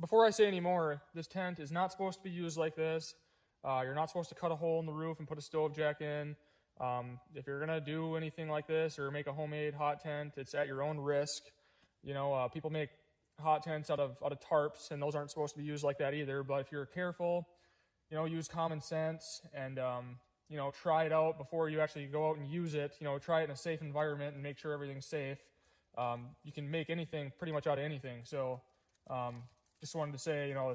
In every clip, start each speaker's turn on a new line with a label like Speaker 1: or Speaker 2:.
Speaker 1: before I say any more, this tent is not supposed to be used like this. You're not supposed to cut a hole in the roof and put a stove jack in. If you're gonna do anything like this or make a homemade hot tent, it's at your own risk. You know, people make hot tents out of tarps, and those aren't supposed to be used like that either. But if you're careful, you know, use common sense and you know, try it out before you actually go out and use it. You know, try it in a safe environment and make sure everything's safe. You can make anything pretty much out of anything. So just wanted to say, you know,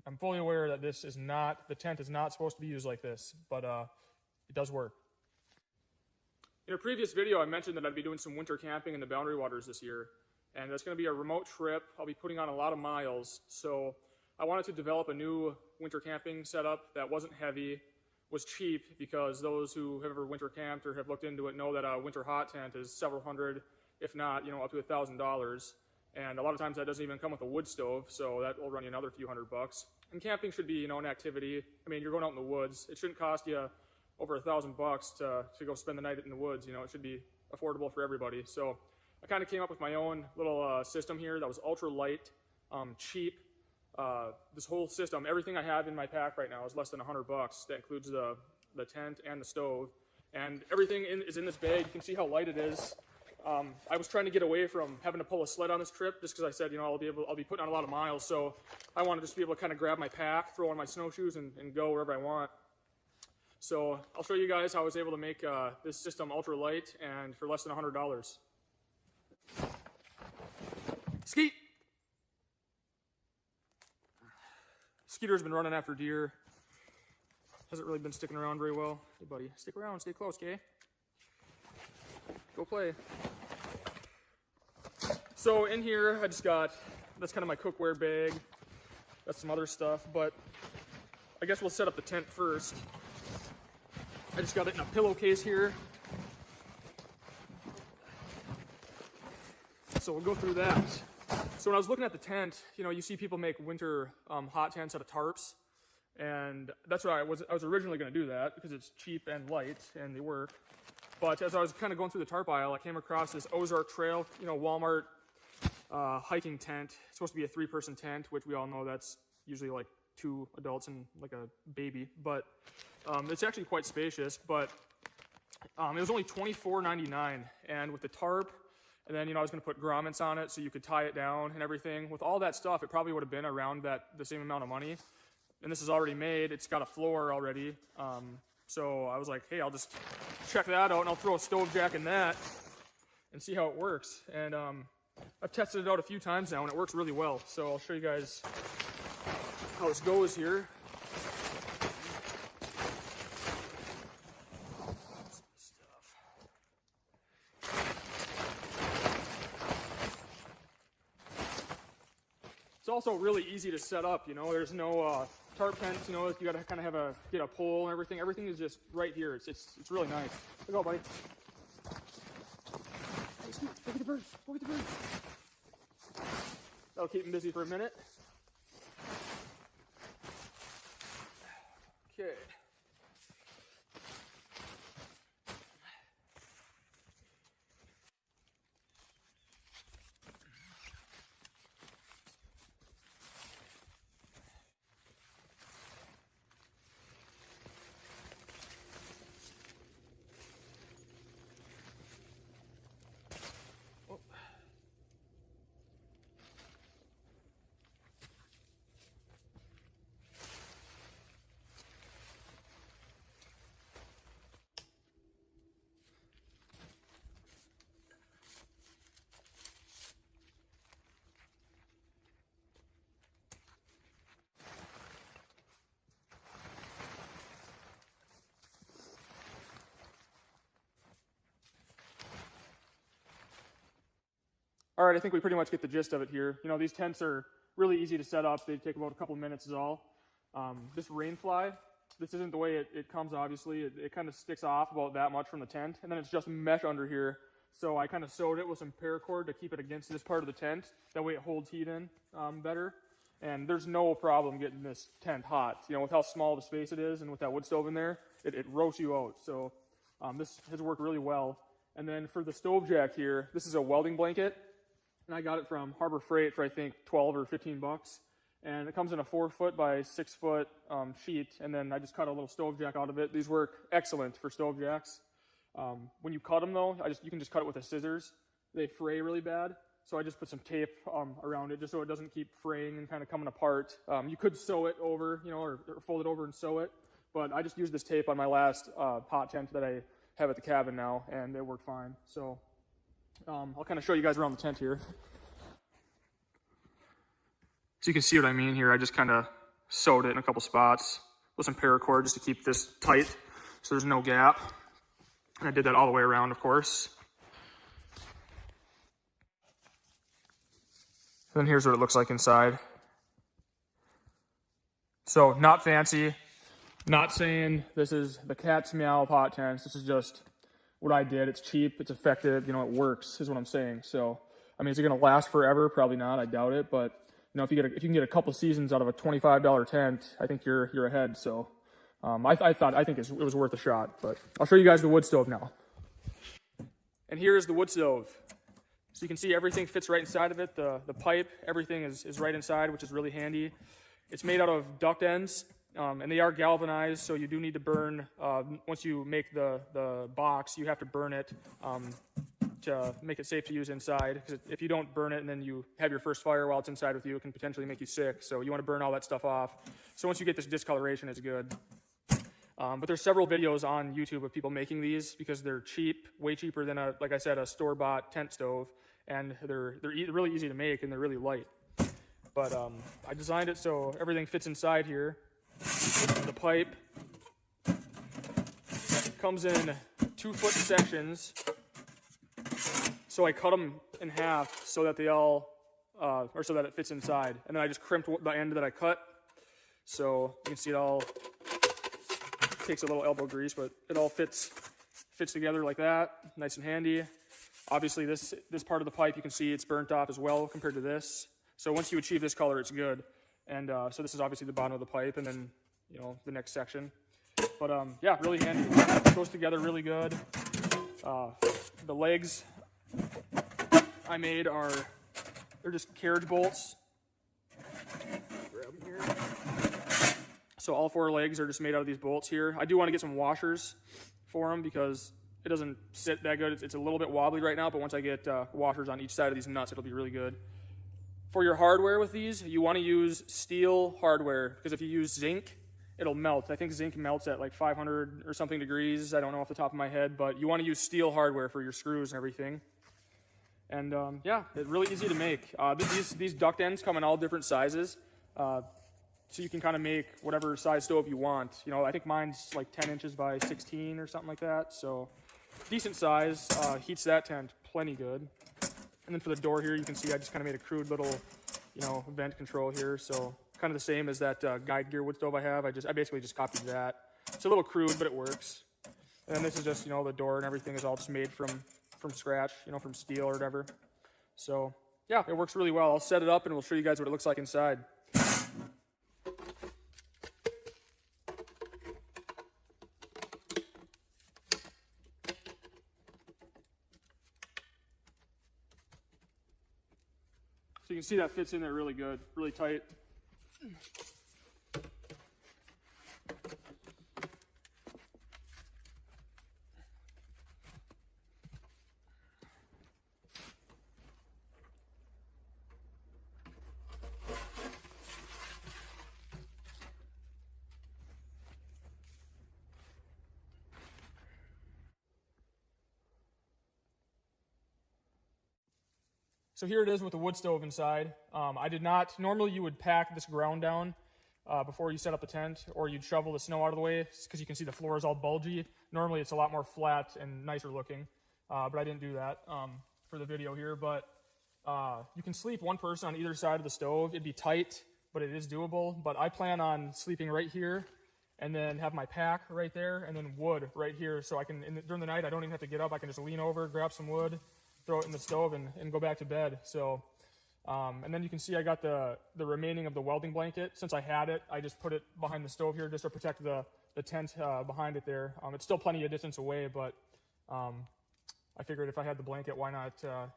Speaker 1: I'm fully aware that the tent is not supposed to be used like this, but it does work. In a previous video, I mentioned that I'd be doing some winter camping in the Boundary Waters this year, and that's going to be a remote trip. I'll be putting on a lot of miles, so I wanted to develop a new winter camping setup that wasn't heavy, was cheap, because those who have ever winter camped or have looked into it know that a winter hot tent is several hundred, if not, you know, up to $1,000. And a lot of times that doesn't even come with a wood stove, so that will run you another few $100. And camping should be, you know, an activity. I mean, you're going out in the woods. It shouldn't cost you over $1,000 to go spend the night in the woods. You know, it should be affordable for everybody. So I kind of came up with my own little system here that was ultra light, cheap. This whole system, everything I have in my pack right now is less than $100. That includes the tent and the stove. And everything is in this bag. You can see how light it is. I was trying to get away from having to pull a sled on this trip, just because I said, you know, I'll be putting on a lot of miles, so I want to just be able to kind of grab my pack, throw on my snowshoes, and go wherever I want. So I'll show you guys how I was able to make this system ultra light and for less than $100. Skeet! Skeeter's been running after deer. Hasn't really been sticking around very well. Hey buddy, stick around, stay close, okay? Go play. So in here, I just got, that's kind of my cookware bag. Got some other stuff, but I guess we'll set up the tent first. I just got it in a pillowcase here. So we'll go through that. So when I was looking at the tent, you know, you see people make winter hot tents out of tarps. And that's why I was originally going to do that, because it's cheap and light and they work. But as I was kind of going through the tarp aisle, I came across this Ozark Trail, you know, Walmart hiking tent. It's supposed to be a 3-person tent, which we all know that's usually like 2 adults and like a baby. But it's actually quite spacious. But it was only $24.99, and with the tarp, and then, you know, I was going to put grommets on it so you could tie it down and everything. With all that stuff, it probably would have been around the same amount of money. And this is already made. It's got a floor already. So I was like, hey, I'll just check that out, and I'll throw a stove jack in that and see how it works. And I've tested it out a few times now, and it works really well. So I'll show you guys how this goes here. It's also really easy to set up, you know, there's no tarp tents, you know, you gotta kind of get a pole and everything. Everything is just right here. It's really nice. Look out, buddy. Hey, Scoot, go get the birds. Go get the birds. That'll keep him busy for a minute. Okay. All right, I think we pretty much get the gist of it here. You know, these tents are really easy to set up. They take about a couple minutes is all. This rain fly, this isn't the way it comes, obviously. It kind of sticks off about that much from the tent, and then it's just mesh under here. So I kind of sewed it with some paracord to keep it against this part of the tent. That way it holds heat in better. And there's no problem getting this tent hot. You know, with how small the space it is and with that wood stove in there, it roasts you out. So this has worked really well. And then for the stove jack here, this is a welding blanket. and I got it from Harbor Freight for I think 12 or 15 bucks. And it comes in a 4-foot by 6-foot sheet, and then I just cut a little stove jack out of it. These work excellent for stove jacks. When you cut them though, you can just cut it with the scissors. They fray really bad, so I just put some tape around it just so it doesn't keep fraying and kind of coming apart. You could sew it over, or fold it over and sew it, but I just used this tape on my last hot tent that I have at the cabin now, and it worked fine. So I'll kind of show you guys around the tent here. So you can see what I mean here. I just kind of sewed it in a couple spots with some paracord just to keep this tight so there's no gap. And I did that all the way around, of course. And then here's what it looks like inside. So not fancy, not saying this is the cat's meow of hot tents. This is just what I did. It's cheap, it's effective, it works is what I'm saying. So, I mean, is it gonna last forever? Probably not, I doubt it, but if you can get a couple seasons out of a $25 tent, I think you're ahead. So I think it was worth a shot. But I'll show you guys the wood stove now. And here's the wood stove. So you can see everything fits right inside of it. The pipe, everything is right inside, which is really handy. It's made out of duct ends, and they are galvanized. So you do need to burn once you make the box. You have to burn it to make it safe to use inside, because if you don't burn it and then you have your first fire while it's inside with you, it can potentially make you sick. So you want to burn all that stuff off. So once you get this discoloration, it's good. But there's several videos on YouTube of people making these because they're cheap, way cheaper than like I said, a store-bought tent stove, and they're really easy to make and they're really light. But I designed it so everything fits inside here. The pipe comes in 2-foot sections. So I cut them in half so that they all, or so that it fits inside. And then I just crimped the end that I cut. So you can see it all takes a little elbow grease, but it all fits together like that, nice and handy. Obviously this part of the pipe, you can see it's burnt off as well compared to this. So once you achieve this color, it's good. And so this is obviously the bottom of the pipe, and then, the next section. But yeah, really handy. It goes together really good. The legs I made they're just carriage bolts. Grab them here. So all 4 legs are just made out of these bolts here. I do want to get some washers for them because it doesn't sit that good. It's a little bit wobbly right now, but once I get washers on each side of these nuts, it'll be really good. For your hardware with these, you want to use steel hardware, because if you use zinc, it'll melt. I think zinc melts at like 500 or something degrees. I don't know off the top of my head, but you want to use steel hardware for your screws and everything. And yeah, it's really easy to make. These duct ends come in all different sizes, so you can kind of make whatever size stove you want. I think mine's like 10 inches by 16 or something like that, so decent size. Heats that tent plenty good. And then for the door here, you can see I just kind of made a crude little, vent control here. So kind of the same as that guide gear wood stove I have. I basically just copied that. It's a little crude, but it works. And then this is just, the door and everything is all just made from scratch, from steel or whatever. So yeah, it works really well. I'll set it up and we'll show you guys what it looks like inside. So you can see that fits in there really good, really tight. So here it is with the wood stove inside. I did not, normally you would pack this ground down before you set up the tent, or you'd shovel the snow out of the way, because you can see the floor is all bulgy. Normally it's a lot more flat and nicer looking, but I didn't do that for the video here. But you can sleep one person on either side of the stove. It'd be tight, but it is doable. But I plan on sleeping right here, and then have my pack right there, and then wood right here, so I can, during the night, I don't even have to get up. I can just lean over, grab some wood, throw it in the stove, and go back to bed. So, and then you can see I got the remaining of the welding blanket. Since I had it, I just put it behind the stove here just to protect the tent behind it there. It's still plenty of distance away, but I figured if I had the blanket, why not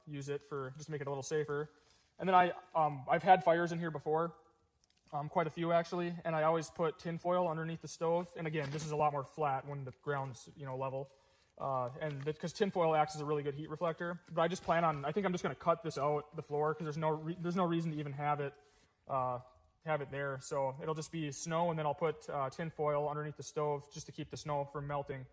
Speaker 1: use it for just to make it a little safer. And then I've had fires in here before, quite a few actually, and I always put tin foil underneath the stove. And again, this is a lot more flat when the ground's level, and because tin foil acts as a really good heat reflector. But I just plan on, I think I'm just going to cut this out the floor because there's no reason to even have it there. So it'll just be snow, and then I'll put tin foil underneath the stove just to keep the snow from melting.